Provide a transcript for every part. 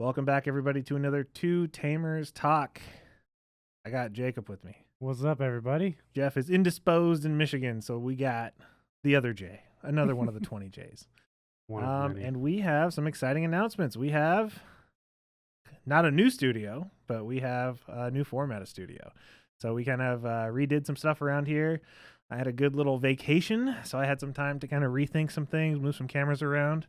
Welcome back, everybody, to another Two Tamers Talk. I got Jacob with me. What's up, everybody? Jeff is indisposed in Michigan, so we got the other Jay, another one of the 20 J's. And we have some exciting announcements. We have not a new studio, but we have a new format of studio. So we kind of redid some stuff around here. I had a good little vacation, so I had some time to kind of rethink some things, move some cameras around.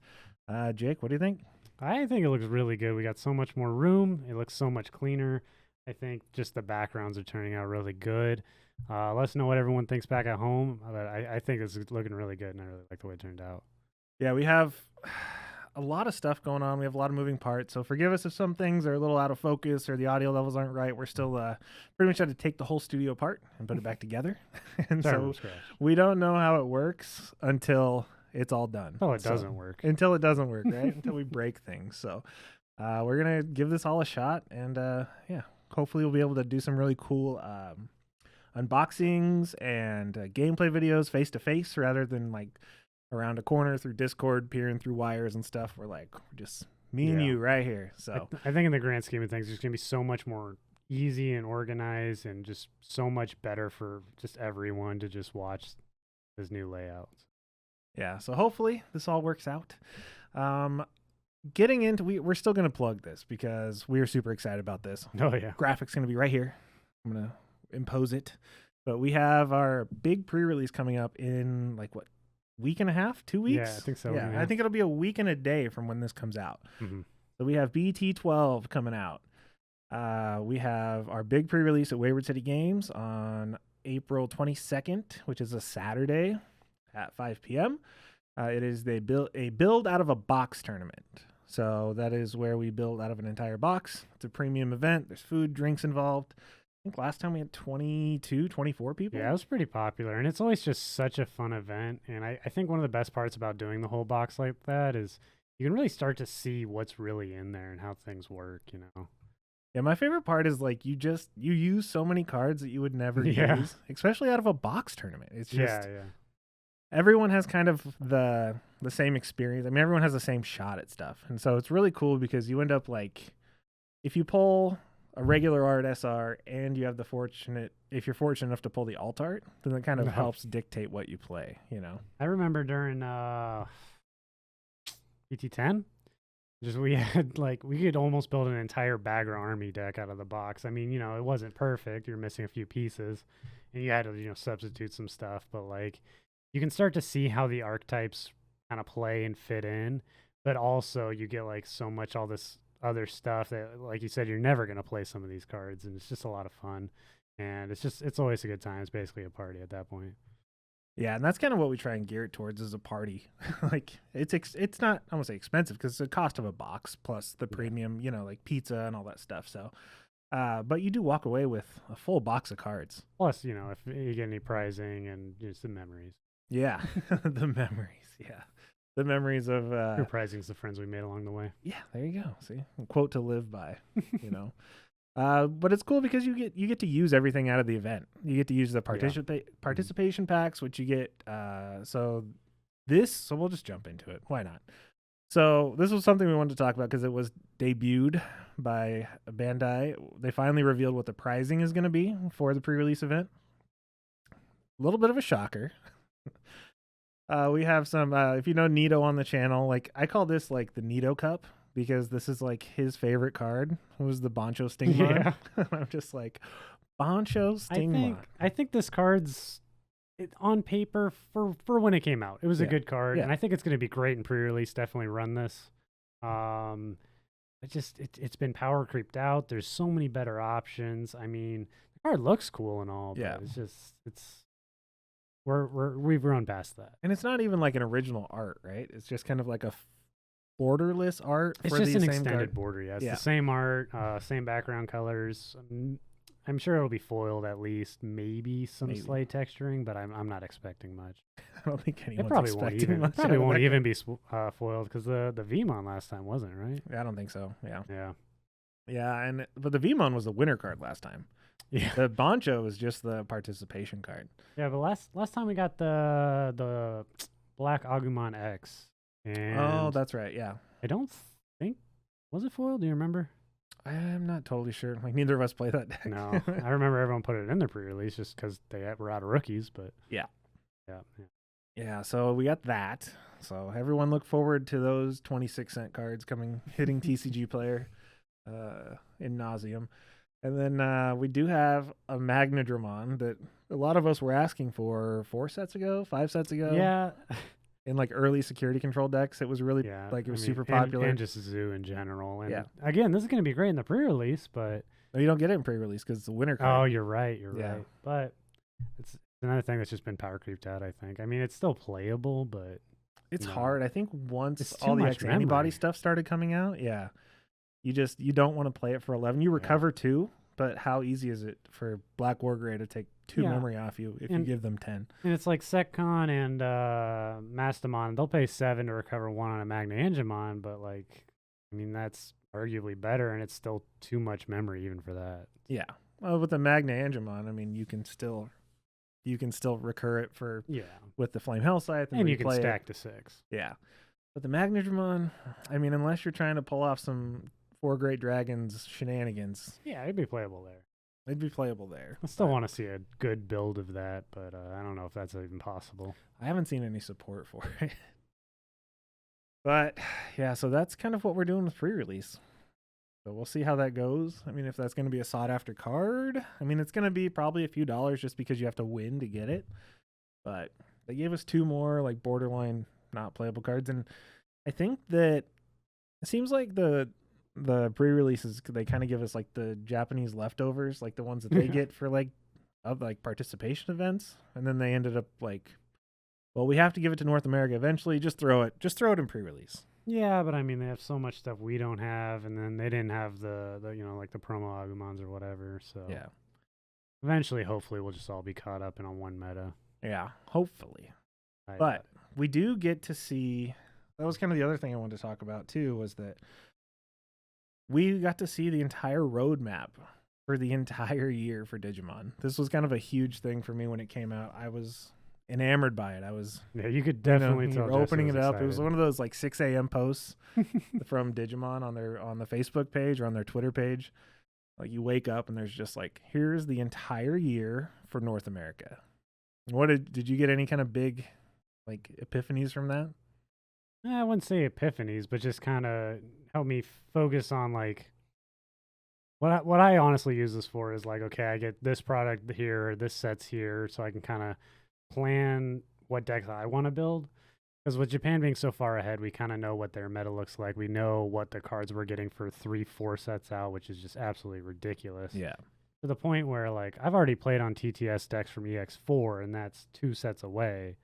Jake, what do you think? I think it looks really good. We got so much more room. It looks so much cleaner. I think just the backgrounds are turning out really good. Let us know what everyone thinks back at home. But I think it's looking really good, and I really like the way it turned out. Yeah, we have a lot of stuff going on. We have a lot of moving parts. So forgive us if some things are a little out of focus or the audio levels aren't right. We're still pretty much had to take the whole studio apart and put it back together. And so we don't know how it works until it's all done. Until it doesn't work, right? Until we break things. So we're going to give this all a shot. And hopefully we'll be able to do some really cool unboxings and gameplay videos face-to-face rather than like around a corner through Discord, peering through wires and stuff. We're just me and you right here. So I think in the grand scheme of things, it's going to be so much more easy and organized and just so much better for just everyone to just watch this new layout. Yeah, so hopefully this all works out. Getting into, we're still going to plug this because we're super excited about this. Oh, yeah. Graphics going to be right here. I'm going to impose it. But we have our big pre-release coming up in week and a half, 2 weeks? Yeah, I think so. Yeah, I think it'll be a week and a day from when this comes out. Mm-hmm. So we have BT12 coming out. We have our big pre-release at Wayward City Games on April 22nd, which is a Saturday at 5 p.m. It is a build out of a box tournament. So that is where we build out of an entire box. It's a premium event. There's food, drinks involved. I think last time we had 22, 24 people. Yeah, it was pretty popular, and it's always just such a fun event. And I think one of the best parts about doing the whole box like that is you can really start to see what's really in there and how things work, you know? Yeah, my favorite part is you use so many cards that you would never use, especially out of a box tournament. It's just everyone has kind of the same experience. I mean, everyone has the same shot at stuff. And so it's really cool because you end up if you pull a regular art SR and you have if you're fortunate enough to pull the alt art, then it kind of helps dictate what you play, you know? I remember during PT10, we had we could almost build an entire Bagra army deck out of the box. I mean, it wasn't perfect. You're missing a few pieces and you had to, substitute some stuff, but you can start to see how the archetypes kind of play and fit in, but also you get so much all this other stuff that, like you said, you're never going to play some of these cards, and it's just a lot of fun, and it's always a good time. It's basically a party at that point. Yeah, and that's kind of what we try and gear it towards as a party. It's not, I won't say expensive because it's the cost of a box plus the premium, pizza and all that stuff. So, but you do walk away with a full box of cards. Plus, if you get any prizing and just the memories. Yeah, the memories. Yeah, the memories of your prizing's the friends we made along the way. Yeah, there you go. See, a quote to live by. But it's cool because you get to use everything out of the event. You get to use the participation packs, which you get. So we'll just jump into it. Why not? So this was something we wanted to talk about because it was debuted by Bandai. They finally revealed what the pricing is going to be for the pre-release event. A little bit of a shocker. We have some, if you know Nito on the channel, I call this the Nito Cup because this is sis favorite card. It was the Bancho Stingmon. Yeah. I'm just Bancho Stingmon. I think this card's on paper for when it came out. It was a good card, and I think it's going to be great in pre-release. Definitely run this. It's been power creeped out. There's so many better options. I mean, the card looks cool and all, but we've grown past that. And it's not even an original art, right? It's just kind of a borderless art. It's just an extended border. Yeah, it's the same art, same background colors. I'm sure it'll be foiled at least, maybe some slight texturing, but I'm not expecting much. I don't think anyone's expecting much. It probably won't even be foiled because the VMon last time wasn't, right? Yeah, I don't think so. Yeah, but the VMon was the winner card last time. Yeah, the Bancho was just the participation card. Yeah, but last time we got the Black Agumon X. And oh, that's right. Yeah, I don't think Was it foil? Do you remember? I'm not totally sure. Like neither of us play that deck. No, I remember everyone put it in their pre-release just because they were out of rookies. But Yeah. yeah. Yeah, so we got that. So everyone look forward to those 26-cent cards hitting TCG Player in nauseum. And then we do have a Magnadramon that a lot of us were asking for 5 sets ago. Yeah. In like early security control decks. It was really super popular. And just Zoo in general. And again, this is going to be great in the pre-release, but no, you don't get it in pre-release because it's a winter card. Oh, you're right. Right. But it's another thing that's just been power creeped out, I think. I mean, it's still playable, but it's hard. I think once all the antibody stuff started coming out, you don't want to play it for 11. You recover 2, but how easy is it for Black Wargrave to take 2 memory off you if you give them 10? And it's like Seccon and Mastamon, they'll pay 7 to recover 1 on a Magna-Angemon, but like, I mean, that's arguably better, and it's still too much memory even for that. Yeah. Well, with the Magna-Angemon, I mean, you can still recur it with the Flame Hell Scythe, and you can stack to 6. Yeah. But the Magnadramon, I mean, unless you're trying to pull off some 4 Great Dragons shenanigans. Yeah, it'd be playable there. I still want to see a good build of that, but I don't know if that's even possible. I haven't seen any support for it. But, yeah, so that's kind of what we're doing with pre-release. So we'll see how that goes. I mean, if that's going to be a sought-after card. I mean, it's going to be probably a few dollars just because you have to win to get it. But they gave us 2 more, like, borderline not playable cards. And I think that it seems like the pre-releases, they kind of give us, like, the Japanese leftovers, like the ones that they get for, like participation events. And then they ended up, like, well, we have to give it to North America eventually. Just throw it in pre-release. Yeah, but I mean, they have so much stuff we don't have, and then they didn't have the like the promo Agumons or whatever. So yeah, eventually, hopefully, we'll just all be caught up in on one meta. Yeah, hopefully. But we do get to see. That was kind of the other thing I wanted to talk about too. Was that we got to see the entire roadmap for the entire year for Digimon. This was kind of a huge thing for me when it came out. I was enamored by it. You could definitely tell. Opening it up, it was one of those like 6 a.m. posts from Digimon on the Facebook page or on their Twitter page. Like you wake up and there's just like, here's the entire year for North America. What did you get any kind of big like epiphanies from that? I wouldn't say epiphanies, but just kind of help me focus on like what I honestly use this for is like, okay, I get this product here, this set's here, so I can kind of plan what decks I want to build. Because with Japan being so far ahead, we kind of know what their meta looks like. We know what the cards we're getting for 3-4 sets out, which is just absolutely ridiculous. Yeah. To the point where like I've already played on TTS decks from EX4, and that's 2 sets away.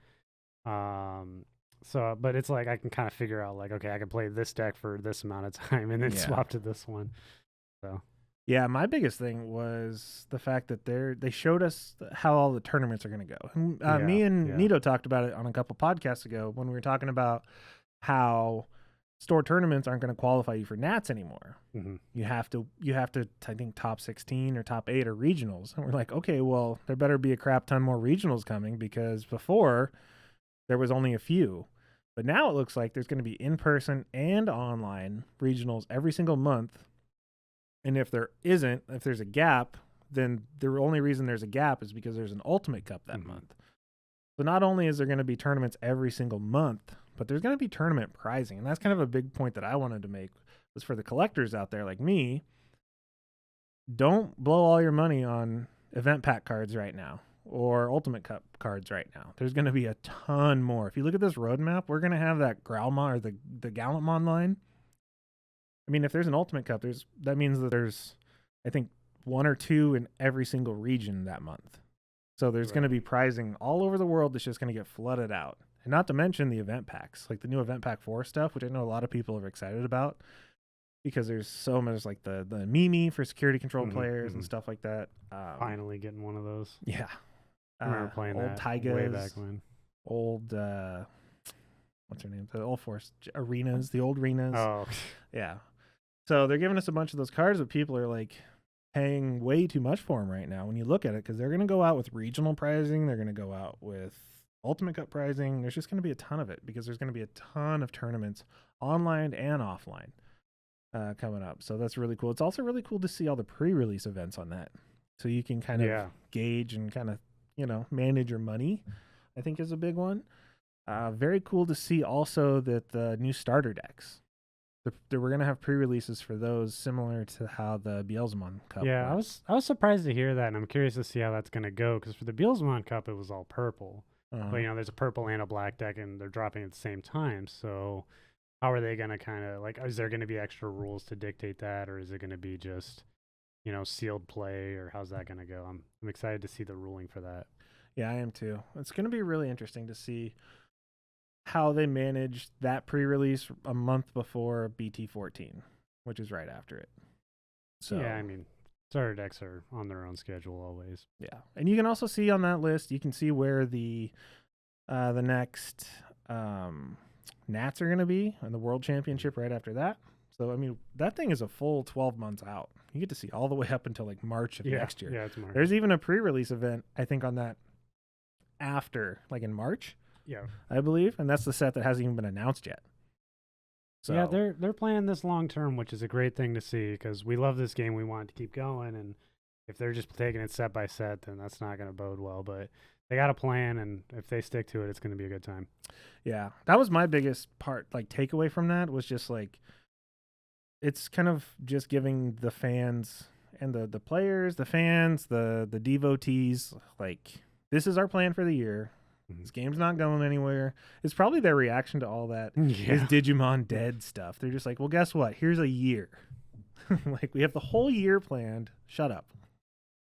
So, but it's like I can kind of figure out like, okay, I can play this deck for this amount of time and then swap to this one. So. Yeah, my biggest thing was the fact that they showed us how all the tournaments are going to go. Me and Nito talked about it on a couple podcasts ago when we were talking about how store tournaments aren't going to qualify you for Nats anymore. Mm-hmm. You have to, I think, top 16 or top 8 are regionals. And we're like, okay, well, there better be a crap ton more regionals coming because before there was only a few. But now it looks like there's going to be in-person and online regionals every single month. And if there's a gap, then the only reason there's a gap is because there's an Ultimate Cup that month. So not only is there going to be tournaments every single month, but there's going to be tournament prizing. And that's kind of a big point that I wanted to make was for the collectors out there like me, don't blow all your money on event pack cards right now or Ultimate Cup cards right now. There's going to be a ton more. If you look at this roadmap, we're going to have that Growlmon or the Gallantmon line. I mean, if there's an Ultimate Cup, that means that there's, I think, 1 or 2 in every single region that month. So there's going to be prizing all over the world that's just going to get flooded out. And not to mention the event packs, like the new Event Pack 4 stuff, which I know a lot of people are excited about because there's so much like the Mimi for security control players and stuff like that. Finally getting one of those. Yeah. I remember playing old that Taigas, way back when. Old, what's her name? The All Force Arenas, the old Arenas. Oh. Yeah. So they're giving us a bunch of those cards, but people are like paying way too much for them right now when you look at it because they're going to go out with regional prizing. They're going to go out with Ultimate Cup prizing. There's just going to be a ton of it because there's going to be a ton of tournaments online and offline. coming up. So that's really cool. It's also really cool to see all the pre-release events on that. So you can kind of gauge and kind of, manage your money, I think is a big one. Very cool to see also that the new starter decks, we're going to have pre-releases for those similar to how the Beelzemon Cup went. I was surprised to hear that, and I'm curious to see how that's going to go, because for the Beelzemon Cup, it was all purple. But, there's a purple and a black deck, and they're dropping at the same time, so how are they going to kind of, is there going to be extra rules to dictate that, or is it going to be just, sealed play, or how's that going to go? I'm excited to see the ruling for that. Yeah, I am too. It's going to be really interesting to see how they managed that pre-release a month before BT14, which is right after it. So yeah, starter decks are on their own schedule always. Yeah, and you can also see on that list, you can see where the next Nats are going to be, and the World Championship right after that. So that thing is a full 12 months out. You get to see all the way up until March of next year. Yeah, it's March. There's even a pre-release event, I think, on that after, in March. Yeah, I believe, and that's the set that hasn't even been announced yet. So yeah, they're playing this long term, which is a great thing to see, because we love this game. We want it to keep going, and if they're just taking it set by set, then that's not going to bode well. But they got a plan, and if they stick to it, it's going to be a good time. Yeah, that was my biggest part, takeaway from that was just it's kind of just giving the fans and the players, the fans, the devotees, this is our plan for the year. This game's not going anywhere. It's probably their reaction to all that is Digimon dead stuff. They're just well, guess what? Here's a year. We have the whole year planned. Shut up.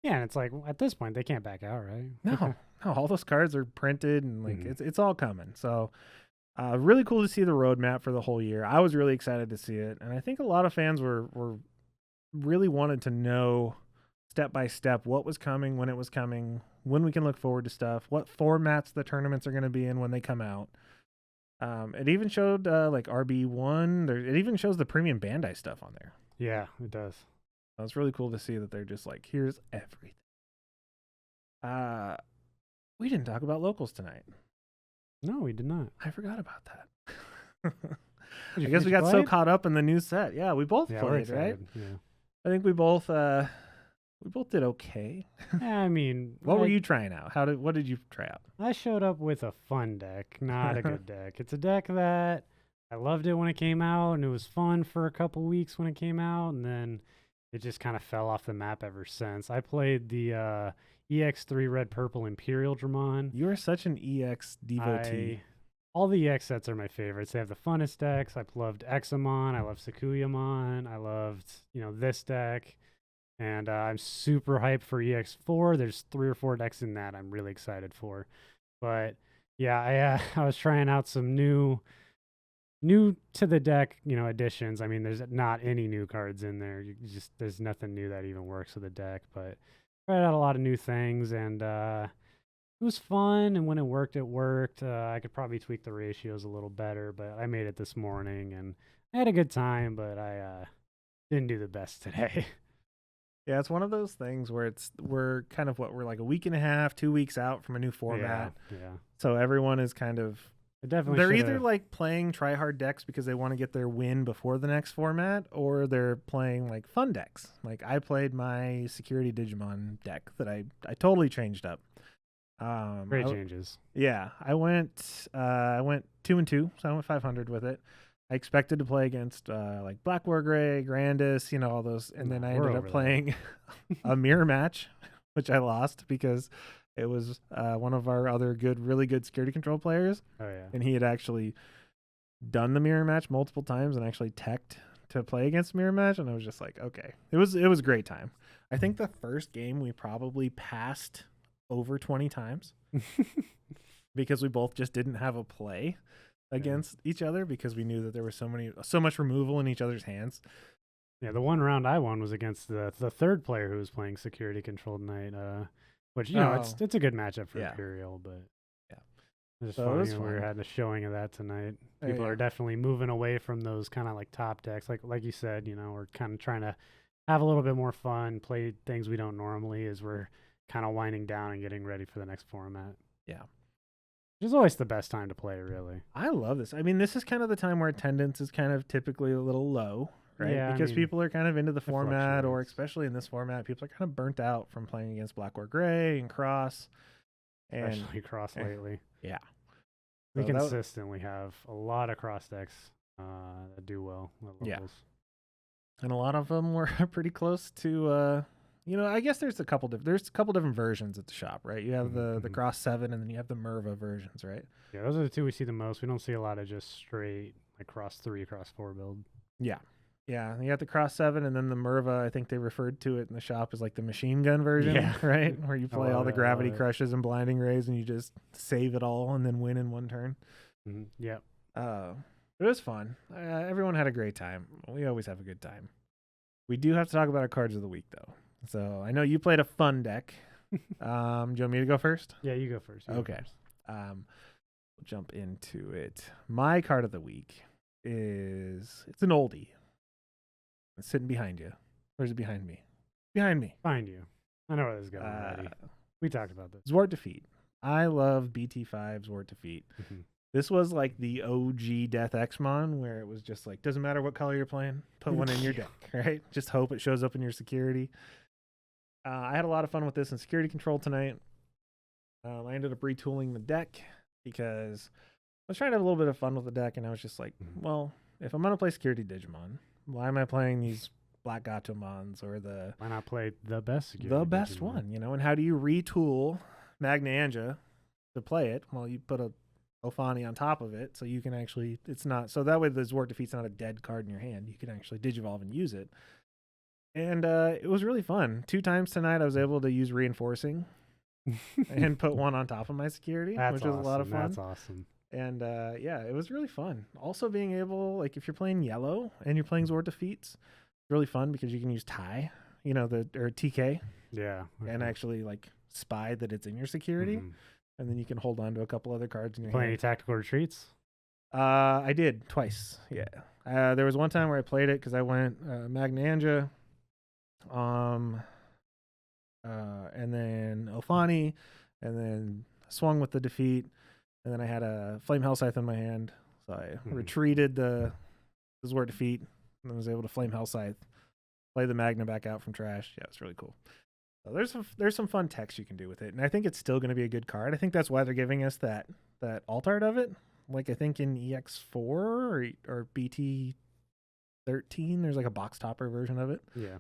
Yeah, and it's at this point, they can't back out, right? No, all those cards are printed, and it's all coming. So really cool to see the roadmap for the whole year. I was really excited to see it, and I think a lot of fans were really wanted to know step by step what was coming, when it was coming, when we can look forward to stuff, what formats the tournaments are going to be in when they come out. It even showed RB1. It even shows the premium Bandai stuff on there. Yeah, it does. So it's really cool to see that they're just here's everything. We didn't talk about locals tonight. No, we did not. I forgot about that. I guess we got so caught up in the new set. Yeah, we both played, right? Yeah. I think we both did okay. Yeah, what were you trying out? What did you try out? I showed up with a fun deck, not a good deck. It's a deck that I loved it when it came out, and it was fun for a couple weeks when it came out, and then it just kind of fell off the map ever since. I played the EX3 Red Purple Imperial Dramon. You are such an EX devotee. All the EX sets are my favorites. They have the funnest decks. I've loved Examon. I love Sakuyamon. I loved, this deck. And I'm super hyped for EX4. There's 3 or 4 decks in that I'm really excited for. But yeah, I was trying out some new to the deck, additions. There's not any new cards in there. There's nothing new that even works with the deck. But tried out a lot of new things, and it was fun. And when it worked, it worked. I could probably tweak the ratios a little better, but I made it this morning, and I had a good time. But I didn't do the best today. Yeah, it's one of those things where we're kind of we're a week and a half, 2 weeks out from a new format. Yeah. So everyone is kind of they're either playing Tryhard decks because they want to get their win before the next format, or they're playing fun decks. I played my Security Digimon deck that I totally changed up. Great changes. Yeah, I went 2-2, so I went 500 with it. I expected to play against Black War Gray, Grandis, all those, and then I ended up playing a mirror match, which I lost because it was one of our other really good security control players. Oh yeah, and he had actually done the mirror match multiple times and actually teched to play against mirror match, and I was just okay. It was a great time. I think the first game we probably passed over 20 times because we both just didn't have a play against each other because we knew that there was so much removal in each other's hands. Yeah, the one round I won was against the third player who was playing security control tonight, which it's a good matchup for Imperial, but it's just funny we were having a showing of that tonight. People are definitely moving away from those kind of top decks, like you said. We're kind of trying to have a little bit more fun, play things we don't normally, as we're kind of winding down and getting ready for the next format. Yeah. Which is always the best time to play, really. I love this. This is kind of the time where attendance is kind of typically a little low, right? Yeah, I Because mean, people are kind of into the format, or fluctuates. especially in this format, people are kind of burnt out from playing against Black or Gray and Cross. And Especially cross lately. yeah, We so that consistently have a lot of cross decks that do well at yeah, levels. and a lot of them were pretty close to. I guess there's a couple different versions at the shop, right? You have the Mhm. Cross 7, and then you have the Merva versions, right? Yeah, those are the two we see the most. We don't see a lot of just straight like cross 3, cross 4 build. Yeah. Yeah, you got the Cross 7, and then the Merva, I think they referred to it in the shop as like the machine gun version, Yeah. right? Where you I play love all the it, I gravity love it. crushes and blinding rays, and you just save it all and then win in one turn. Yep. It was fun. Everyone had a great time. We always have a good time. We do have to talk about our cards of the week, though. So I know you played a fun deck. Do you want me to go first? Yeah, you go first. Okay. We'll jump into it. My card of the week it's an oldie. It's sitting behind you. Where's it behind me? Behind me. Find you. I know where this is going already. We talked about this. Zwart Defeat. I love BT5 Zwart Defeat. Mhm. This was like the OG Death Xmon, where it was just like, doesn't matter what color you're playing, put one in your deck, right? Just hope it shows up in your security. I had a lot of fun with this in security control tonight. I ended up retooling the deck because I was trying to have a little bit of fun with the deck, and I was just like, well, if I'm going to play security Digimon, why am I playing these Black Gatomons or Why not play the best security the best Digimon? one, and how do you retool Magna Anja to play it? Well, you put a Ophani on top of it, so you can actually, it's not, so that way the Zwart Defeat's not a dead card in your hand. You can actually Digivolve and use it. And it was really fun. 2 times tonight I was able to use Reinforcing and put one on top of my security, That's which was a lot of fun. That's awesome. And yeah, it was really fun. Also being able, like, if you're playing yellow and you're playing Zwart Defeats, it's really fun because you can use Tie, or TK, Yeah. and actually like spy that it's in your security, and then you can hold on to a couple other cards in your Play any hand. tactical retreats? I did twice. Yeah. There was one time where I played it because I went Magna Anja, and then Ophani, and then swung with the defeat, and then I had a Flame Hell Scythe in my hand, so I retreated the Zwart Defeat, and then was able to Flame Hell Scythe, play the Magna back out from trash. Yeah, it's really cool. So there's some fun text you can do with it, and I think it's still going to be a good card. I think that's why they're giving us that alt art of it. Like I think in EX4 or BT13, there's like a box topper version of it. Yeah.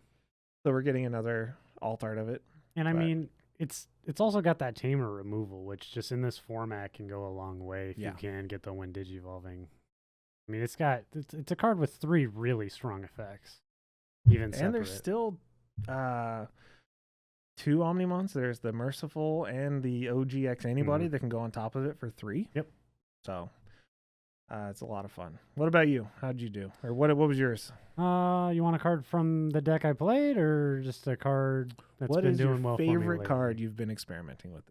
So we're getting another alt art of it. And I mean, it's also got that tamer removal, which just in this format can go a long way if you can get the one digivolving. I mean, it's a card with 3 really strong effects, even separate. And there's still 2 Omnimons. There's the Merciful and the OGX Antibody that can go on top of it for 3. Yep. So it's a lot of fun. What about you? How'd you do? Or what was yours? You want a card from the deck I played, or just a card that's been doing well for me lately? What is your favorite card you've been experimenting with?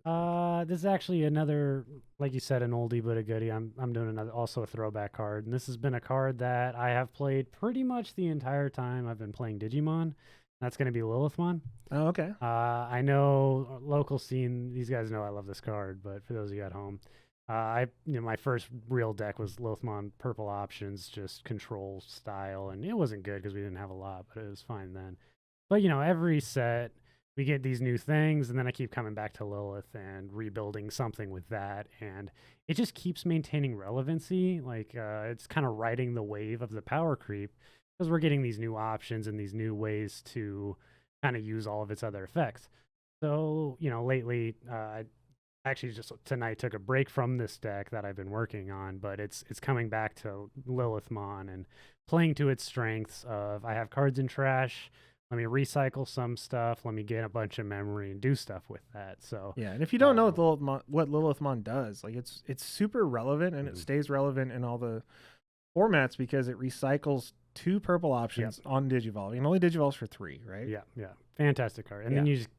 This is actually another, like you said, an oldie but a goodie. I'm doing also a throwback card, and this has been a card that I have played pretty much the entire time I've been playing Digimon. That's going to be Lilithmon. Oh, okay. I know local scene; these guys know I love this card, but for those of you at home, my first real deck was Lilithmon purple options, just control style, and it wasn't good because we didn't have a lot, but it was fine then. But every set we get these new things, and then I keep coming back to Lilith and rebuilding something with that, and it just keeps maintaining relevancy. Like it's kind of riding the wave of the power creep because we're getting these new options and these new ways to kind of use all of its other effects. So lately, actually just tonight took a break from this deck that I've been working on, but it's coming back to Lilithmon and playing to its strengths of I have cards in trash, let me recycle some stuff, let me get a bunch of memory and do stuff with that. So yeah, and if you don't know what Lilithmon does, like it's super relevant, and it stays relevant in all the formats because it recycles 2 purple options on Digivolve. And only Digivolves for 3, right? Yeah. Fantastic card. And then you just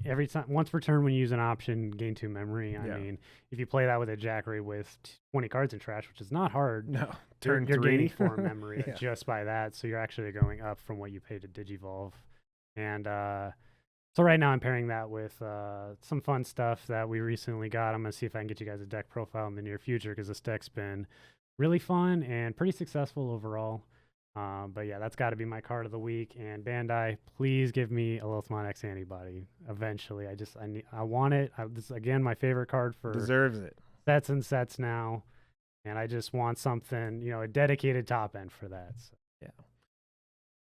every time, once per turn, when you use an option, gain 2 memory. I mean, if you play that with a Jackery with 20 cards in trash, which is not hard, no, you're gaining 4 memory Yeah. just by that. So you're actually going up from what you pay to Digivolve. And so right now I'm pairing that with some fun stuff that we recently got. I'm going to see if I can get you guys a deck profile in the near future because this deck's been really fun and pretty successful overall. But yeah, that's got to be my card of the week. And Bandai, please give me a Lilithmon X antibody eventually. I want it. This is, again, my favorite card for Deserves it. sets and sets now. And I just want something, a dedicated top end for that. So. Yeah.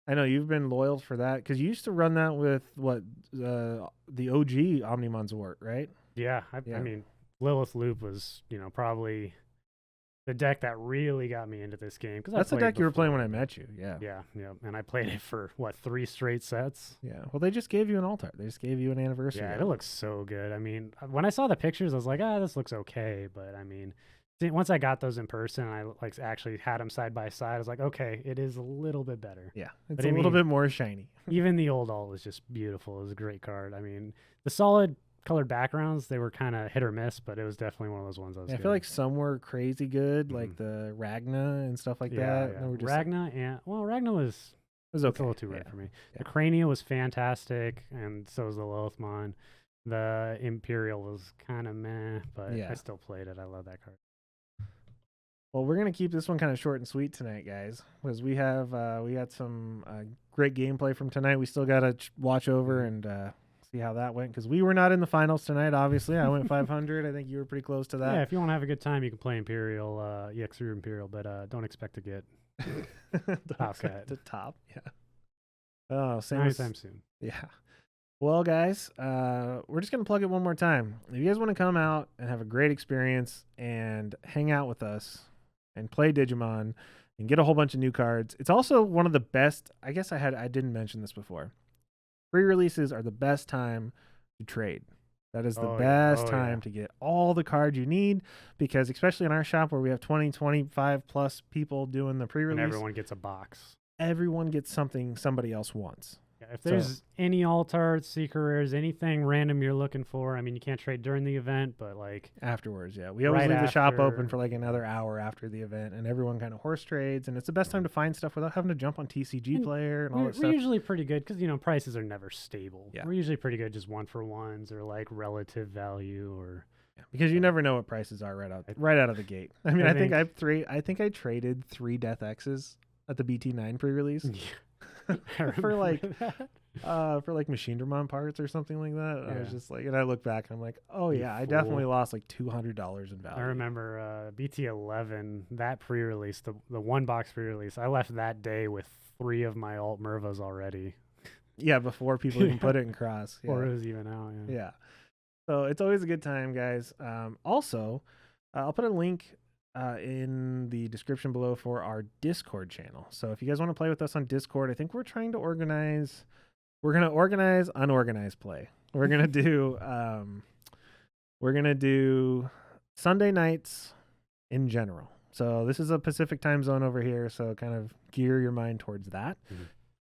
I know you've been loyal for that because you used to run that with the OG Omnimon Zwart, right? Yeah, I mean, Lilith Loop was, probably the deck that really got me into this game. That's the deck you were playing when I met you. Yeah. Yeah. And I played it for, 3 straight sets? Yeah. Well, they just gave you an altar. They just gave you an anniversary. Yeah, it looks so good. I mean, when I saw the pictures, I was like, this looks okay. But I mean, once I got those in person, I actually had them side by side. I was like, okay, it is a little bit better. Yeah, it's a little bit more shiny. Even the old alt was just beautiful. It was a great card. I mean, the solid colored backgrounds, they were kind of hit or miss, but it was definitely one of those ones I was I feel like some were crazy good, like the Ragna and stuff like that. Yeah. Ragna, Ragna was okay. It's a little too red for me. Yeah. The Crania was fantastic, and so was the Lilithmon. The Imperial was kind of meh, but I still played it. I love that card. Well, we're going to keep this one kind of short and sweet tonight, guys, because we got some great gameplay from tonight. We still got to watch over and see how that went, because we were not in the finals tonight, obviously. I went 500. I think you were pretty close to that. Yeah, if you want to have a good time, you can play Imperial, EX3 Imperial, but don't expect to get top cut. The top, yeah. Oh, anytime soon. Yeah. Well, guys, we're just going to plug it one more time. If you guys want to come out and have a great experience and hang out with us, and play Digimon and get a whole bunch of new cards. It's also one of the best, I guess I didn't mention this before. Pre-releases are the best time to trade. That is the best time to get all the cards you need, because especially in our shop where we have 20, 25 plus people doing the pre-release. And everyone gets a box. Everyone gets something somebody else wants. If there's any alt arts, secret rares, anything random you're looking for, I mean, you can't trade during the event, but afterwards, yeah. We always leave the shop open for another hour after the event, and everyone kind of horse trades, and it's the best time to find stuff without having to jump on TCG Player and all that stuff. We're usually pretty good because, prices are never stable. Yeah. We're usually pretty good just 1-for-1s or relative value or... Yeah, because you never know what prices are right out of the gate. I mean, I think I traded 3 Death X's at the BT9 pre-release. for Machine Dramon parts or something like that. Yeah. I was just and I look back and I'm like, I definitely lost $200 in value. I remember BT11, that pre-release, the 1 box pre-release, I left that day with 3 of my alt Mervas already. Yeah, before people even put it in cross. Yeah. Before it was even out. Yeah. So it's always a good time, guys. Also, I'll put a link in the description below for our Discord channel. So if you guys want to play with us on Discord, I think we're going to organize unorganized play. We're going to do Sunday nights in general. So this is a Pacific time zone over here, so kind of gear your mind towards that.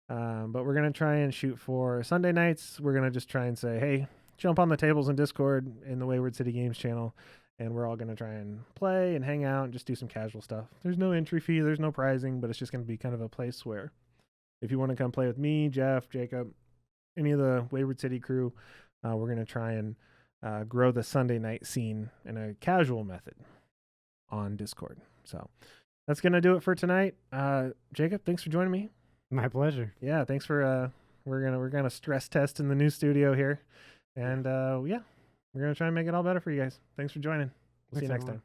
But we're going to try and shoot for Sunday nights. We're going to just try and say, hey, jump on the tables in Discord in the Wayward City Games channel. And we're all going to try and play and hang out and just do some casual stuff. There's no entry fee. There's no prizing, but it's just going to be kind of a place where if you want to come play with me, Jeff, Jacob, any of the Wayward City crew, we're going to try and grow the Sunday night scene in a casual method on Discord. So that's going to do it for tonight. Jacob, thanks for joining me. My pleasure. Yeah, thanks for we're gonna stress test in the new studio here. And we're going to try and make it all better for you guys. Thanks for joining. We'll see you next time.